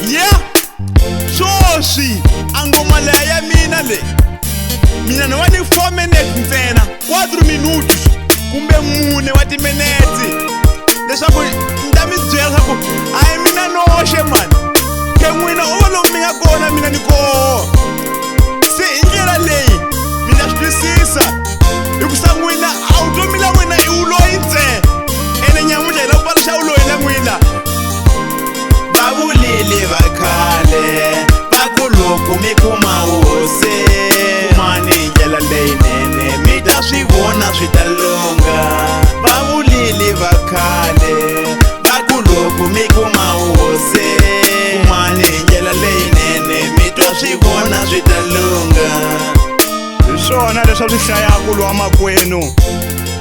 Yeah, swoswi angoma leya ya mina le. Mina no wani 4 minutes ntsena, 4 minutos kumbe mune wa timinete. Leswaku nta mi byela leswaku hayi mina noxe man. Ke n'wina u va lomu mi nga kona mina ni koho. Se hi ndlela leyi mina swi twisisa hikusa n'wina a wu twi mila n'wina i wu loyi ntsena. Ene nyamuxa hi lava ku paluxa u loyi na n'wina. Va vulile va khale va ku loko mi kuma hosi kumani ndlela leyinene mi ta swi vona swi ta lunga. Va vulile va khale va ku loko mi kuma hosi kumani ndlela leyinene mi ta swi vona swi ta lunga. Hi swona leswi swi hlayaku lwa makwenu.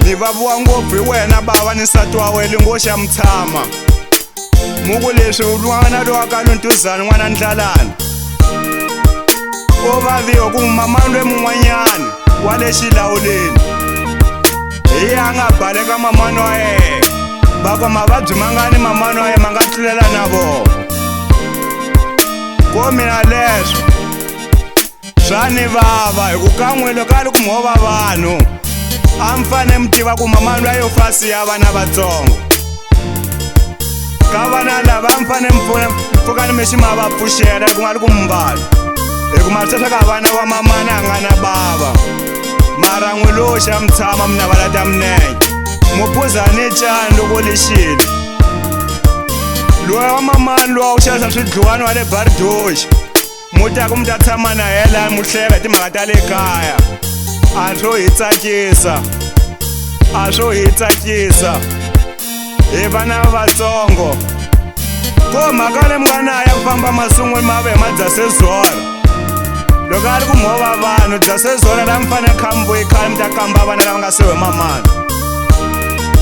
Ni vaviwa ngopfu hi wena bava ni nsati wa wena ngoxi ya mutshama. Muku leswi u n'wana lowa ka Luntuzana n'wana Ndlalana. U vaviwa ku mamani loyi mun'wanyana wa le xilawuleni. Hi yena a nga baleka mamani wa yena. Va ku mavabyi ma nga ni mamani wa yena ma nga tlulela na vona. Ku mina leswi swa ni vava hi ku kan'we loko a ri ku mhova vanhu a mi fane mi tiva ku mamani loyi yo fasi ya vana vatsongo. Ka vana lava a mi fane mi pfuka ni mexi ma va pfuxela ku nga ri ku mbala hi ku ma sweswa ka vana wa mamani a nga na bava. Mara n'wi loxi ya mi tshama mi navala ta minenge mu phuzani cani loko lexile. Loyi wa mamani lowa u xavisa swidluwani wa le Baridoxi mu taku mi ta tshama na yena mu hleka hi timhaka ta le kaya. A swo hi tsakisa, a swo hi tsakisa hi vana vatsongo. Ko mhaka leyi mi nga na ya ku famba masungwini ma ve ma Dzase Zora. Loko a ri ku mhova vanhu Dzase Zora la mi fanele kha mi vuyi khale mi ta kamba vana lava nga siwe hi mamani.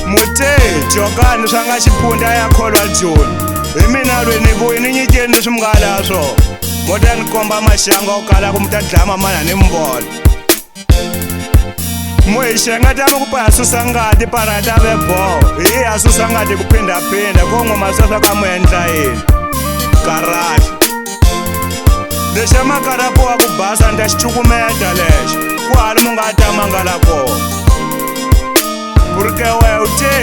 Mutehi Jokani swa nga xiphunta ya Kholwa Joni. Hi mina lweyi ni vuyi ni nyikeni leswi mi nga lava swona. Mo ta ni komba maxanga o kala ku mi ta dlaya mamani a ni mi vona. Muhixenga ta mi ku pa susa ngati para ta ve boho. Hi ya susa ngati ku phindaphinda ko n'we masweswa ka mu endla yini. Karahle. Lexi ya makarapo wa ku basa ni ta xi cukumeta lexo. Ku hali mu nga ta mangala kona. Ku ri ke wehe u te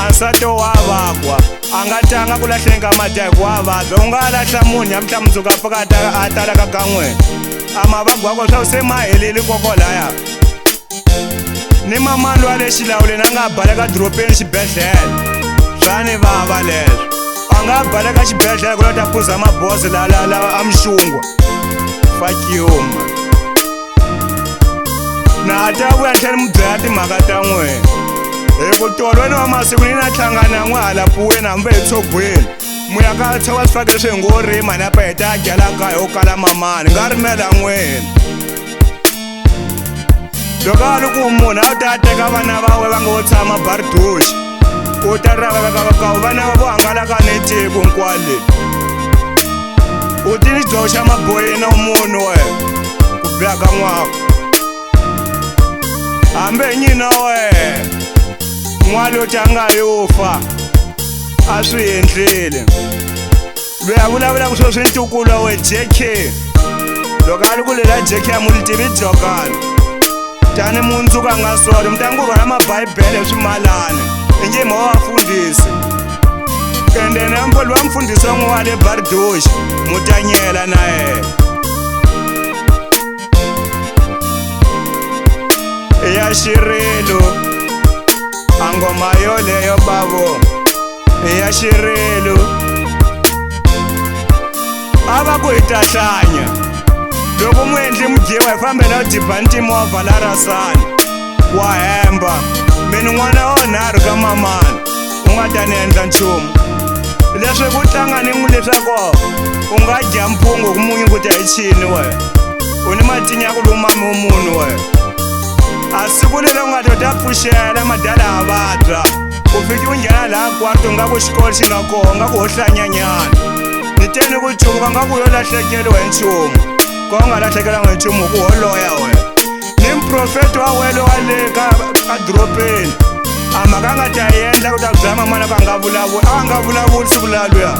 a nsati wa vakwa a nga tanga ku lahleni ka mati hi ku wa vabya. U nga lahla munhu ya mihla mundzuku a pfuka a talaka ka n'wina. A mavabyi wa kona swa ku se ma helile kokolaya. Ni mamani wa le xilawuleni a nga baleka doropeni xibedhlele. Swa ni vava leswo. A nga baleka xibedhlele ku la ta phuza mabosi la a mixungwa. Fuck you man. Na ta vuya tlhela mi byela timhaka ta n'wina. Hi ku tolweni wa masiku ni na hlangana n'we hala puweni hambi hi tshogweni. Mu ya ka tshova swifaki leswi hi ngo rima ni apa hi ta gyala kaya yo kala mamani nga rimela n'wina. Loko a ri ku munhu a wu ta teka vana va we va nga wo tshama Baridoxi u ta raveka vana va vo hangalaka ni tiko hinkwale. U ti ni xidyoho xa maboyini munhu wehe ku biha ka n'waka. Hambi hi nyina wehe n'wana yo tanga yo fa a swi endlile. Loyi a vulavulaka swilo swi ntukulu we JK. Loko a ri ku lela JK a mu tivi Jokani. Tani mundzuku a nga solo mi ta ngu rhwala mabhayibhele hi swimalana i nge mo vafundhisi. Ende na mpoli wa mfundhisi wan'we wa le Baridoxi mu ta nyela na yena. I ya xirilo a ngoma yoleyo bavo i ya xirilo. A va ku hi ta hlanya. Loko mu endli mugyewa hi fambela u diba ni timovha la Rasani wa hemba. Mina n'wana wa nharhu ka mamani u nga ta ni endla nchumu. Leswi ku tlanga ni n'wi leswaku u nga dya mpungu ku munyunguta hi chini wehe. U ni matinya ku lumami wa munhu wehe. A siku leri u nga ta u ta pfuxela madala ha vabya. U fiki u nghena laha kwarto nga ku xikolo xi nga koho nga ku ho hlanyanyana. Ni teni ku cuvuka nga ku yo lahlekeriwa hi nchumu. Ko nga lahlekelanga hi nchumu ku holoya wena. Ni mprofeti wa wena wa le ka doropeni a mhaka a nga ta endla ku ta byela mamana ku a nga vulavuli siku laluya.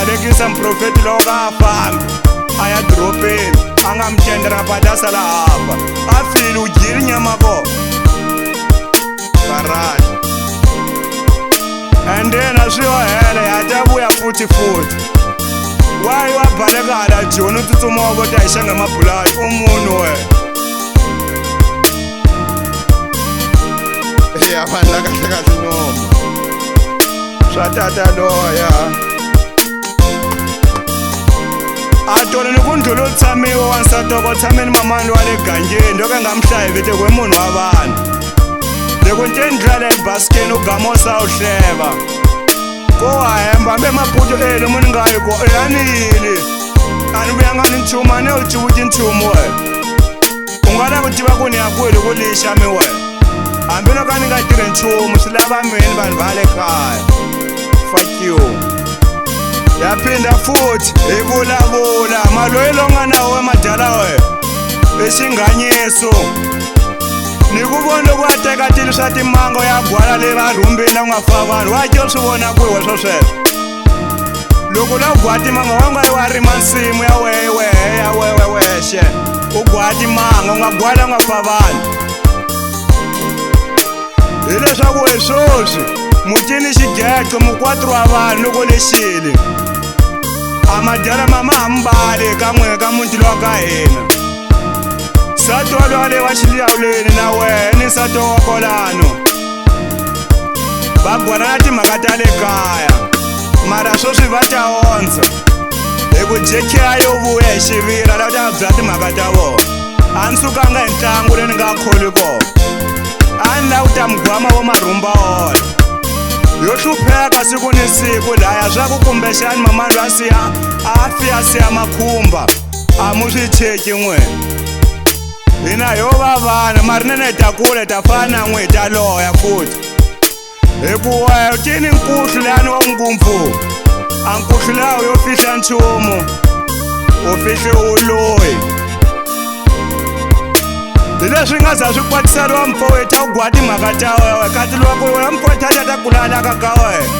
balekisa mprofeti lowo ka fambi a ya dropeni a nga mi tendera pati a sala hafa a file u dyile nyama ko karaxa and then a swi yo hela ha ta vuya futhi wayi wa baleka hala joni u tsutsuma wa vota hi xanga mabulati u munhu we ya vanhu la kahlekahle noma swa tata loya a tona ni ku ndlhula u tshamiwa wansatoko tshameni mamani wa le gangeni loko nga mi hlayi vite kwe munhu wa vanhu loko nte ndlala ebaskeni u gamosa u hleva ko hemba hambe maputo elo munhu nga yi ko yanili a ni vuyanga ni nchumu a ni wu civuti nchumu we u nga la ku tiva ku ni ya kweli ku lixa mi we hambi loko a ni nga tirhi nchumu swi lava mini vanhu va le kaya fuck you ya phinda futhi hi vulavula maloyi lo nga na we madyala we i xinganyiso ni ku vona loko a teka tilo swa timango ya gwala leyi va rhumbile a nga fa vanhu wa tyo swi vona kwiwe swo sweswo loko la u gwa timanga wa nga yi wa rima nsimu ya wehe ya wexe u gwa timanga u nga gwala u nga fa vanhu hileswaku hi swoswi mutini xigexo mukwatiri wa vanhu loko lexile a madyala mama ha mbali ka n'we ka muti lowa ka hina nsati walowa leyi wa xilawuleni na wehe ni nsati wa kolano va gwala na timhaka ta le kaya mara swoswi va ta ondza hi ku jekhiya yo vuya hi xivira lava ta nga byala timhaka ta vona a ni sukanga hi ntlangu leyi ni nga kholi kona a ni lava ku ta migwama vo marhumba ola yo hlupheka siku ni siku laya swa ku kumbexani mamani lo a fiya siya makhumba a mu swi cheki n'wena hina yo va vana mari nene hi ta kula hi ta fana na n'we hi ta loya futhi hikuva u tini nkuhlu leyani wa ngumpfu a nkuhlu lawo yo fihla nchumu u fihle u loyi hi leswi nga za swi kwatiseriwa mpfoweta u gwa timhaka ta wewe kati loko wena mpfoweta ta ta kulalaka ka wehe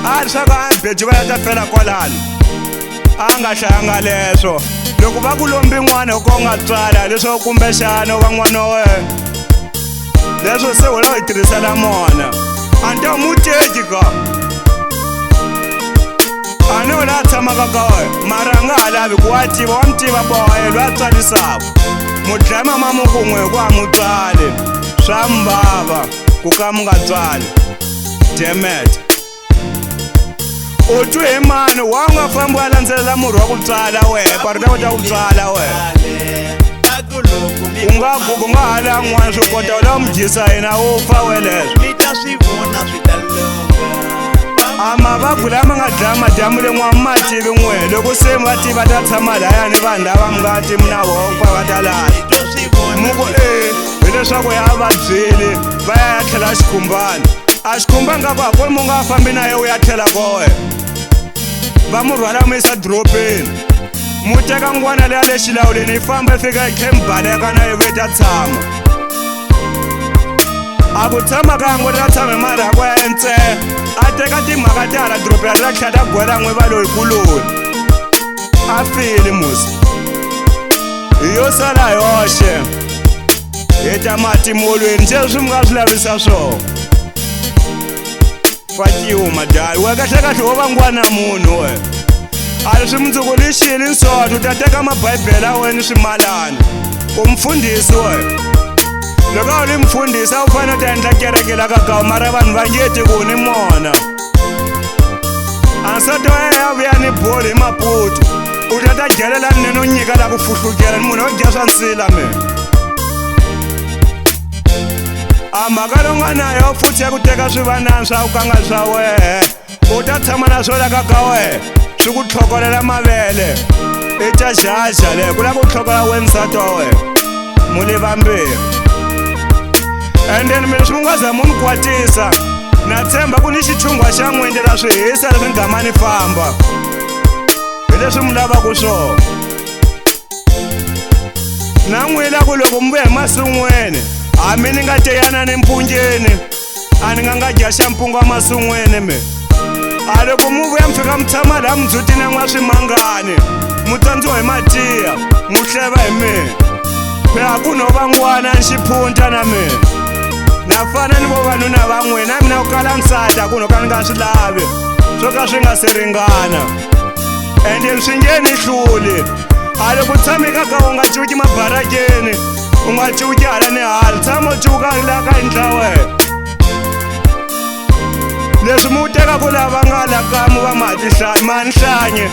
a ri swa ku a beji va ya ta fela kwalano a nga hlayanga leswo loko va ku lombi n'wana hi ko u nga tswala leswo kumbexana u va n'wana wa wehe leswo se wena u hi tirhisela mona a ni ta muteki ka a ni u laha tshamaka ka wehe mara a nga ha lavi ku wa tiva wa mi tiva bohe loyi a tswalisaka mudlaya mama mukun'we hi ku a mutswali swa mbava ku ka mi nga tswali demet u twi hi mani wa u nga fambi wa landzelela murhi wa ku tswala wehe pari ta kota ku tswala wehe u nga guga u nga ha la n'wana swi kota u lava mi dyisa hina u fa we leswo a mavabyi lama nga dlaya madyamu len'wana mi ma tivi n'we loko se mi va tiva ta tshama laya ni vanhu lava mi nga timi na vona va ta laha mu ku hi leswaku ya vabyile va ya tlhela xikhumbani a xikhumbani ka ku hakoni mu nga fambi na ye u ya tlhela kohe va mu rhwala mu yisa dropeni mu teka ngwana leya le xilawuleni yi famba yi fika yi khe mi baleka na ye ve ta tshama a ku tshama ka ngo ta tshame mari ya ku ya entsehe a teka timhaka ta hala dropeni ra tlhela ta gwela n'we va loyi kuloni a file musi hi yo sala yoxe hi ta matimolweni se swi mi nga swi lavisa swona fakiwa madali we kahlekahle wo va ngwana munhu we a ri swi mundzuku lixili nsoti u ta teka mabhayibhele a wena swimalana u mfundhisi we loko a wu li mfundhisi a wu fanele u ta endla kereke la ka kawu mara vanhu va nge ti ku ni mona a nsati wa yena ya vuya ni bolo hi maputo u ta ta gelela nene u nyika la ku fuhlukela ni munhu wo dya swa nsila mina a mhaka lowu nga na yo futhi ya ku teka swivanani swa ku kanga swa wehe u ta tshama na swona ka ka wehe swi ku tlhokolela mavele i ta xaxa leyi ku lava ku tlhokola wena nsati wa wena mu le vambirhi and then mina swi mi nga za mu ni kwatisa na tshemba ku ni xichungwa xa n'wendlela swi hisa leswi ngama ni famba hi leswi mi lavaka swona na n'wina ku loko mi vuya hi masun'weni hambi ni nga teyana ni mpunjeni a ni nga dya xa mpungu wa masun'weni mi a loko mu vuya mi fika mi tshama laha mudzutini n'wa swimangani mu tsandziwa hi matiya mu hleva hi mina phela ku no van'wana ni xiphunta na mina na fana ni vo vanuna van'we na mina ku kala nsati a ku no ka ni nga swi lavi swo ka swi nga se ringana ende swi nge ni hluli a loko u tshameka ka u nga cuki mabarakeni u nga cuki hala ni hala tshama u cuka laha ka endla wena leswi mu teka ku lava nga la ka mu va matihlanye manihlanye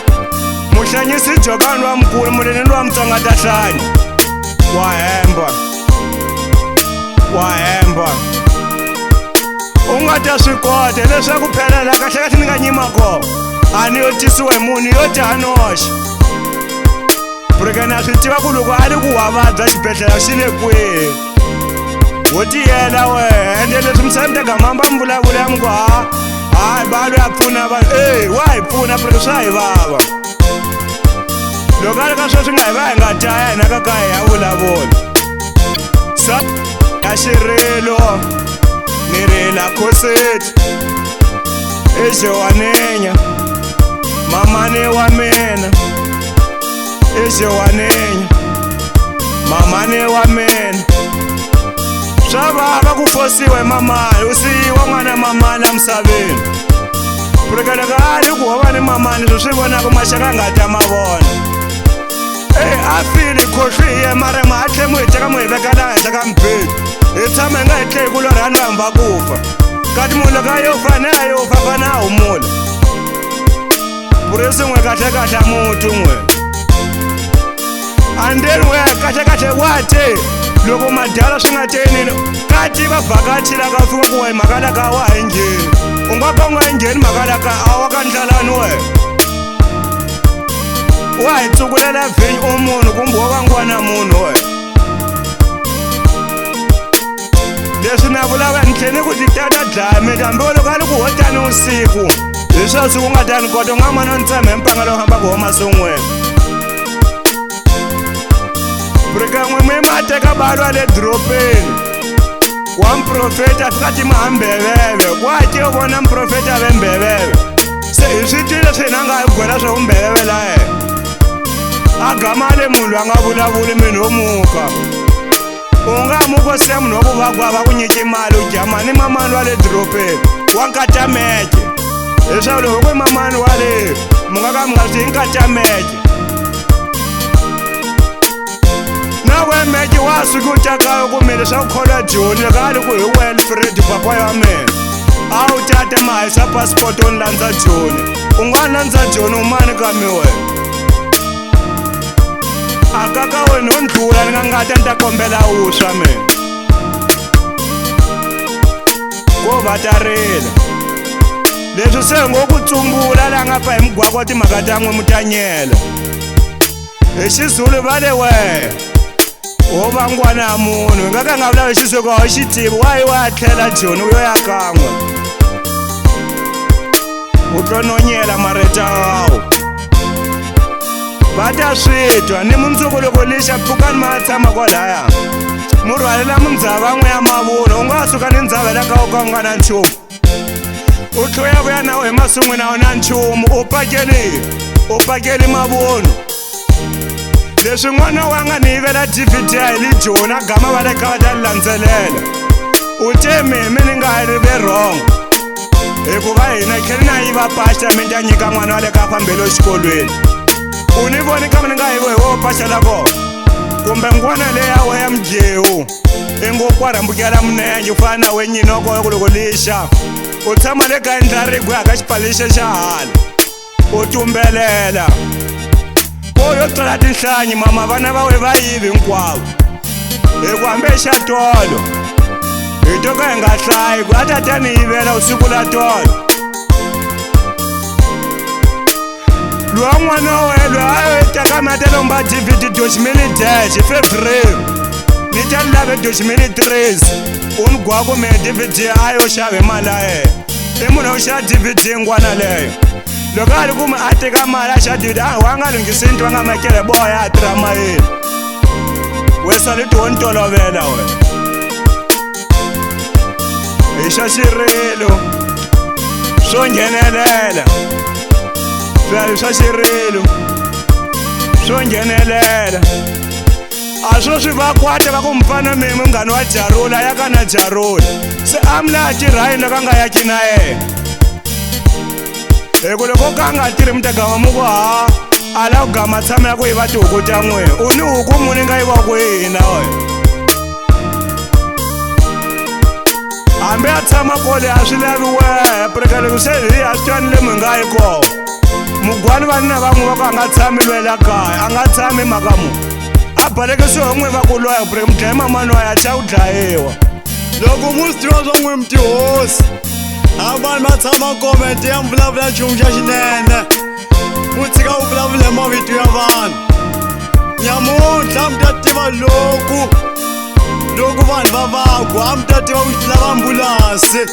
muhlanyisi jokani wa mukulu muleni wa mutsonga ta hlanye wa hemba u nga ta swi kota leswaku phelela kahle kahle ni nga nyima kona a ni yo tisiwa hi munhu yo ti hanoxe burikeni a swi tiva ku loko a ri ku wa vabya xibedhlele xi le kwihi wo tiyela wehe ende leswi misayimteka mamba mi vulavula ya mi ku hayi balo ya pfuna vanhu wa hi pfuna burike swa hi vava loko a ri ka sweswi nga hi va hi nga taya hina ka kaya ya vulavula sa ya xirilo ni rila khoseti exewanenya mamani wa mina exewanenya mamani wa mina swa vava ku fosiwa hi mamani u siyiwa n'wana mamani emisaveni burike loko a ri ku hova ni mamani swi vonaka maxaka nga ta ma vona a fili khohlwi hi ye mara ma a tlhe mu hi teka mu hi veka laha henhla ka mibedi hi tshama hi nga hi tlhe hi ku lorhani va hamba ku fa kati munhu loko a yo fane a yo fa fane a humula purisi n'we kahle kahle a muti n'we andeni we kahle kahle wa te loko madala swi nga tenini kati va vhakachi la ka fika ku wa hi mhaka la ka wa ha yi ngheni u nga ka u nga yi ngheni mhaka la ka a wa ka ndlalani wehe wa hi tsukulela vhinyi u munhu kumbe wo vangwana munhu we leswi na vulava ni tlheni ku ti tata dlaya mi kambe loko a ri ku ho tani vusiku hi sweswi ku nga tani kota u nga mana ni tshama hi mpanga lowu hamba ku homa sungwini burike n'we mi ma teka balo wa le doropeni wa mprofeta a fika ti mahambeveve ku ake u vona mprofeta ve mbeveve se hi swi twile swi hina nga hi gwela swa vumbeveve la hena a gamale munhu loyi a nga vulavuli mini wo muka u nga muko se munhu wa ku vakwa va ku nyiki mali u dya mani mamani wa le doropeni wa nkatameke leswaku loko ku i mamani wa le mu nga ka mi nga swi hi nkatameke na we meke wa suki u takayo ku mi leswaku kholwa joni loko a ri ku hi welfred papa wa mina a wu tate ma hisa passport u ni landza joni u nga ni landza joni u mani ka mi wena akaka wena o ndlula ni nga ngata ni ta kombela wuswa mina ko va ta rila leswi se ngo ku tsumbula la nga fa hi mugwako wa timhaka ta n'we mutanyela hi xizulu va le wehe ho vangwana ya munhu hi nga ka nga vulavi xisweko wa xi tivi wa yi wa ya tlhela joni u yo ya kan'we u tlononyela mareta wawo va ta swi twa ni mundzuku loko lixa pfukani ma tshama kwalaya mu rhwalela mundzhava n'we ya mavunwa u nga suka ni ndzhavela ka u ka u nga na nchumu u tlhoya vuya na hi masungwini a wu na nchumu u pakeli mavunwa leswi n'wana wa nga ni yivela dvd hi li joni a gama va le ka va ta li landzelela u te mimi ni nga ri ve wrong hikuva hina kheli na yiva pasta mi ta nyika n'wana wa le ka fambelo exikolweni u ni voni ka mi ni nga yivo hi wo paxela kona kumbe ngwana leya we ya mjewu i ngo kwarhambukela minenge u fana na we nyinoko ku loko lixa u tshama le ka endlarigu aka xipalixe xa hala u tumbelela ko yo tsala tinhlanyi mama vana va we va yivi hinkwavo hi ku hambe xa tolo hi to ka hi nga hlayi ku a ta ta ni yivela usiku la tolo luwa n'wana wa wena loyi a yo teka mi a ta lomba dvd doximini dash hi february ni ta ni lave doximini trace u ni gwaku mi dvd a yo xava hi mali ya yena i munhu wo xava dvd ngwana leyo loko a ri ku mi a teka mali a xa dvd wa nga lunghisi ntwa nga makele boya a tirha mayini we sale ti wo ni tolovela wena hi xa xirilo swo nghenelela swa xirilo swo nghenelela a swo swi va kwata va ku mfana mimi munghani wa Jarula ya ka na Jarula se amla tirhayini loko a nga yaki na yena hi ku loko ka nga tirhi mutagama mu ku ha ala ku gama tshama ya ku yiva tihuku ta n'wina u ni huku muni nga yiva kwihi na wena hambi a tshama kole a swi laviwehe prekaleko se hi a swi twani le mi nga yi kona mugwani vanina van'we va ku a nga tshami lwela kaya a nga tshami makamu a balekisiwe n'we va ku loya preke mudlayi mamani wa ya cha ku dlayiwa loko mu swi tiva swa n'we mi tihosi a vanhu va tshama komenti ya mi vulavula nchumu xa xinene mu tshika ku vulavula hi mavito ya vanhu nyamuntlha mi ta tiva loko vanhu va vaku a mi ta tiva ku lava ambulansi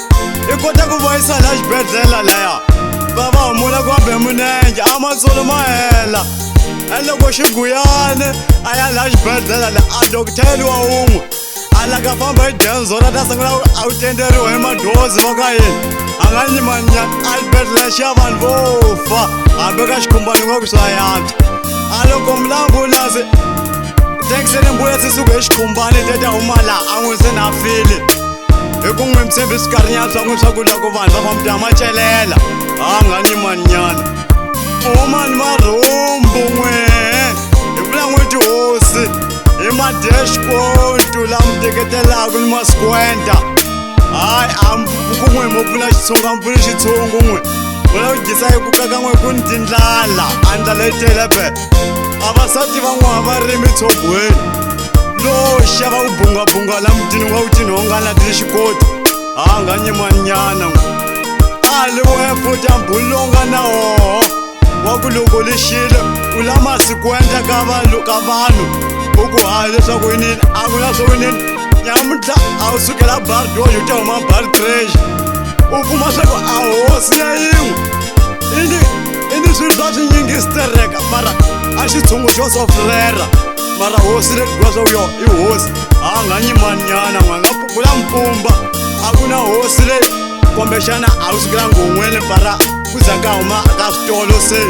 i kota ku vayisa laha xibedhlele laya va va humula ku ambe milenge a matsolo ma hela a loko xiguyane a ya laha xibedhlele la a dokiteri wa un'we a laka famba hi denzora ta sungula a wu tenderiwa hi madozi va ka yini a nga nyimanya a xibedhlele xa vanhu vo fa hambi ka xikhumbani nga ku swa yantswa a loko milambulansi tekisele ambulansi suka hi xikhumbani teta huma laha a n'wi se na fili hi ku n'wi mi tshembi swikarinyana swa n'wi swa ku loko vanhu va fambi ta macelela a nga nyimanyana umani marhumbu n'we hi vula n'we tihosi hi madashkontu lama teketelaku ni maskwenta hayi ku n'we mo pfula xitshungu a mi pfuli xitshungu n'we vula ku dyisa hi ku kaka n'we ku ni tindlala a ndlala yi tele be a vasati van'wana va rimi tshogweni loxa va ku bungabunga la mutini wa ku tinhongana tili xikoti a nga nyimanyana n'we a liwe futi a mbulonga na hoho wa ku loko lexile u la masikwenta ka vanhu u ku hayi leswaku yinini a ku na swo yinini nyamuntlha a wu sukela bardo yu ta huma bar treasure u kuma swa ku a hosi ya yin'we ini swilo swa swinyingistereka mara a xitshungu xo sofrera mara hosi leti gwa swa ku yo i hosi a nga nyimanyana n'we nga vula mpumba a ku na hosi leyi kombexana a wu sukela nghon'weni para ku za ka huma ka switolo se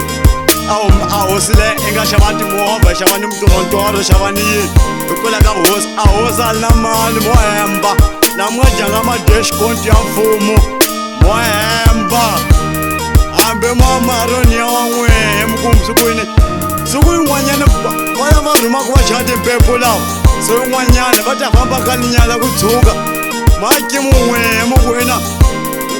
a hosi leyi i nga xava timovha xava ni mutorontoro xava ni yini hikwela ka hosi a hosi a ri na mali mo hemba laha mi nga dyanga madashkonti ya mfumo mo hemba hambi mamaroni ya wa n'wehe mi kumi siku yin'wanyana va ya va rhumaka va chaya timpepu lawa so yin'wanyana va ta famba ka linyala ku tshuka maki mun'wehe mi kwina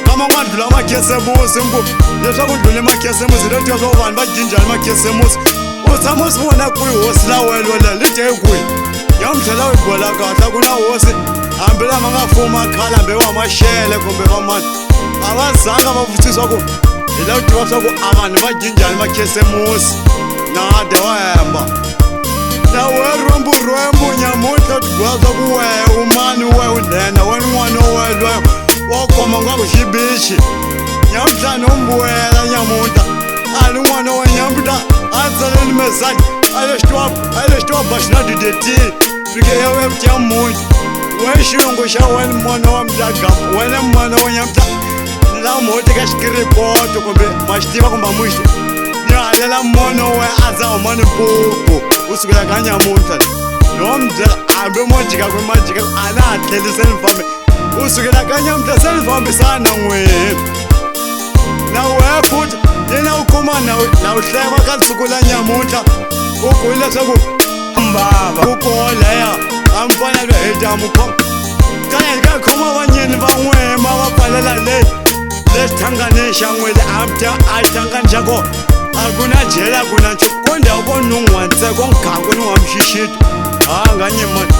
kama n'wana dlula makhesemusi mi ku leswaku ndlule makhesemusi le tiva swa ku vanhu va jinjani makhesemusi u tshama u swi vona kwihi hosi la welo le li te kwihi ya mi tlhela u yi bola kahle ku na hosi hambi lama nga fuma khale hambi va maxele kumbe va mani a va zanga va vutiswa ku hi la ku tiva swa ku a vanhu va jinjani makhesemusi na de wa hemba na we rhwembu nyamuntlha tigwa swa ku wehe umani we u nena we ni n'wana welweyo wa khoma nga ku xibichi nyamuntlha ni u mbuwela nyamuntlha a ni n'wana wa nyamuntlha a tsaleni mesaji a le xitiwa baxina dideti fike evutya munti we xilungu xa wena mona wa mdagama wena mona wa nyamuntlha ni lava moti ka xikiripoto kumbe ma xi tiva kumbe mu xi ni halela mona we a za huma ni pupu u sukela ka nyamuntlha no mi byela hambi mo jika kwe majika a na ha tlhelise ni fambe u sukela ka nyamuntlha se ni fambisana n'wehe na wehe futhi lena u kuma na u hleva ka siku la nyamuntlha u ku leswaku mbava ku koleya a mi fanele hi dyambu kana hi ka khoma vanyeni va n'wehe ma va pfalela le xithanganini xa n'wele a xithangani xa kona a ku na jele a ku na nchumu ko ndhawu ko nun'wa ntseko nkhaku ni wa mixixito a nga nyimani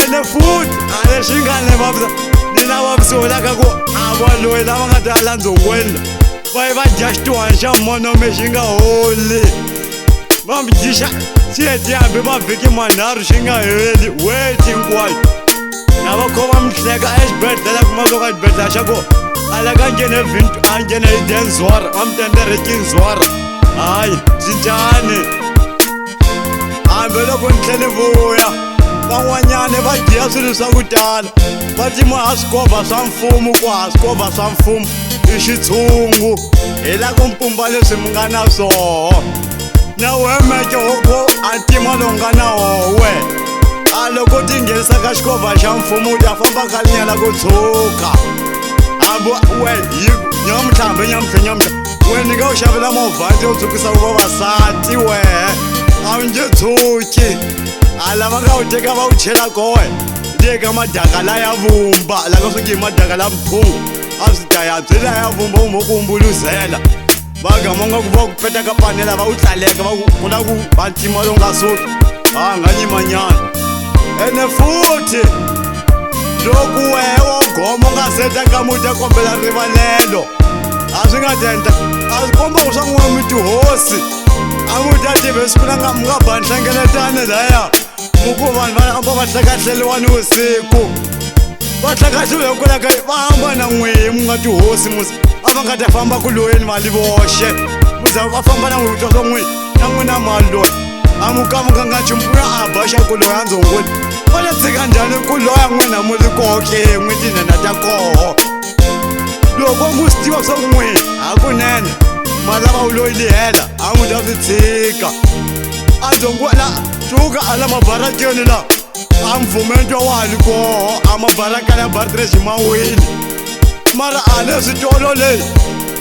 ene futhi a lexi nga ni vavisa ni lava visiwelaka ku a va loyi lava nga ta landzongweni va yi va dya xituwani xa monome xi nga holi va mi dyixa xi heti hambi mavhiki manharhu xi nga heli weti hinkwayo na va khoma mi hleka exibedhlele kuma swo ka xibedhlele xa kona a laka nghene vintu a nghene hi denzora va mi tenderekinzora hayi cinjani hambi loko ni tlheli vuya van'wanyani va dyiya swilo swa ku tala va tima ha swikovha swa mfumo ku ha swikovha swa mfumo i xitshungu hi la ku mpumba leswi mi nga na swoho na wehe meke hoko a ntima lowu nga na wowe a loko ti nghenisa ka xikovha xa mfumo u ta famba ka linyala ku tshuka hambi we hi nyamutlhambe we ni nga wu xavela movha ndzi wu tsukisa ku vavasati wehe a wu nge tshuki a lava nga wu teka va wu chela kowe ndi eka madaka la ya vumba laka swi nge madaka la mphungu a swi ta ya byela ya vumba wu mo ku humbuluzela va gamonga ku va ku peta ka panela va wu tlaleka va ku la ku va ntima lowu nga suki a nga nyimanyana ene futhi loko wehe wo goma u nga seta ka muta kombela rivalelo a swi nga tenta a swi komba ku swa n'we mi tihosi a muta tive siku la mu nga bani hlengeletane laya muku vanhu va amba va hlekahleliwani vusiku va hlekahleliwe hikulaka va hamba na n'wehe mu nga tihosi musi a va nga ta famba ku loyeni mali voxe muza va famba na n'we twa swa n'we na n'we na mali loyi a mukamuka nga chimpuna a baxa ku loya ndzongweni va le tshika njhani ku loya n'wina mu ri koke n'wi tinhena ta koho loko mu swi tiva swa n'we hakunene mali lava wu loyili hela a n'wi ta swi tshika a ndzongwela cuka a la mabarakeni la a mvumento wa ha li koho a mabarakani ya bartresh mawini mara a le switolo leyi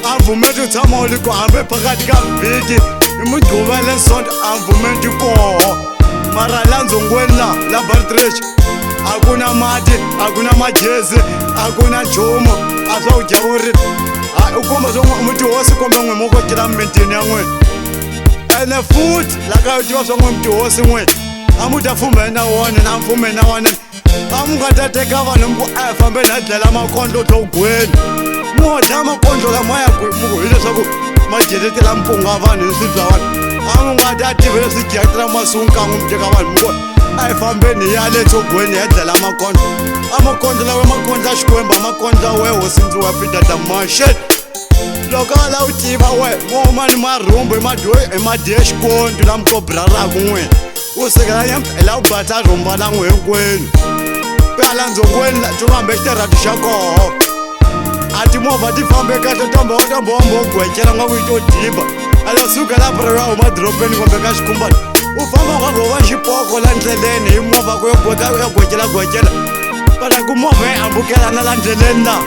a mvumento tshama wu li koho hambi phakati ka vhiki hi mudquva le sonto a mvumento koho mara la ndzongweni la bartresh a ku na mati a ku na magezi a ku na nchumu a swa ku dya uri u komba swa n'we mutihosi kombe n'we mo kokela mimitini ya n'wina ene futhi la ka yu tiva swa n'we mutihosi n'wina a mu ta fumeni na wona na mfumeni na wona a mu nga ta teka vanhu mi ku a hi fambeni a dlela makondlo tlogweni mu dya makondlo lamaya mu hi leswaku ma jeletela mpunga vanhu hi swi bya vanhu a mu nga ta tiva leswi dyatela masungu kan'we mi teka vanhu mi ku a hi fambeni hi ya le tlogweni hi dlela makondlo a makondlo lawe makondlo a xikwembu a makondlo a wehe hosi ndzi wa fidata mashet loko a la wu tiva we moma ni marhumbu hi madiye xikonto la mi to braraku n'wina u sekela nyamphela u bata rhumba na n'we hinkwenu pala ndzongweni tumambe xiterati xa koho a timovha ti fambe kahle tombombo u gwecela nga ku yi to diba a lo suka la brara huma dorobeni kumbe ka xikhumbani u famba nga gova xipoko la ndleleni hi movha ku yo gwecela pala ku movha yi ambukelana la ndleleni la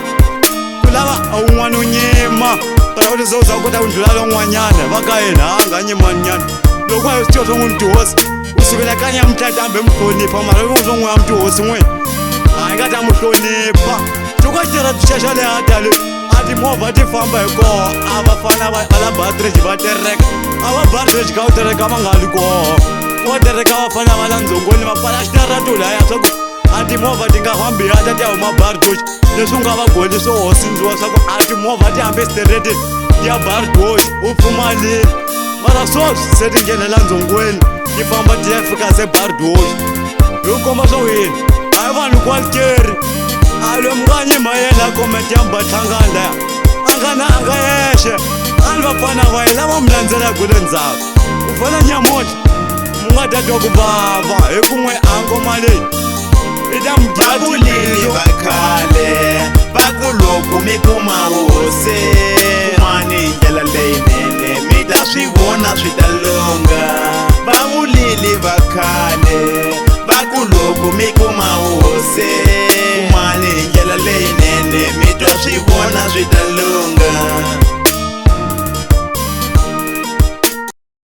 ku lava a wun'wana u nyima pala u leza u za u kota ku ndlula lon'wanyana va ka yena a nga nyimanyana loko a hi swi tiva swa n'we mitihosi u sukela ka nyamutlata hambe mi hlonipha mara loko swo n'we ya mitihosi n'wina a hi nga ta mi hlonipha loko a xiterati xa le hatale a timovha ti famba hi koho a va fana va la bartresh va tereka a va bartresh ka wu tereka va nga li koho vo tereka va fana va la ndzongweni va pfala xiterati u laya swa ku a timovha ti nga fambi hata ti ya huma bardox leswi nga va goli swo hosindziwa swa ku a timovha ti hambe xiteretini ya bardox u pfumalini mara swoswi se ti nghenela ndzongweni ti famba ti ya fika se bardox hi ku komba swo yini a hi vanhu kwalkeri a loyi mi nga nyima yena komete ya mbatlhangani laya a nga yexe a ni vafana va yena lava mi landzelaka le ndzhaku ku fana nyamutlha mi nga ta twa ku vava hi ku n'we a ngoma leyi i ta mi Vavulili va khale va ku loko mi kuma hosi kumani hi ndlela leyinene mi ta swi vona swi ta lunga vavulili va khale va ku loko mi kuma hosi kumani hi ndlela leyinene mi ta swi vona swi ta lunga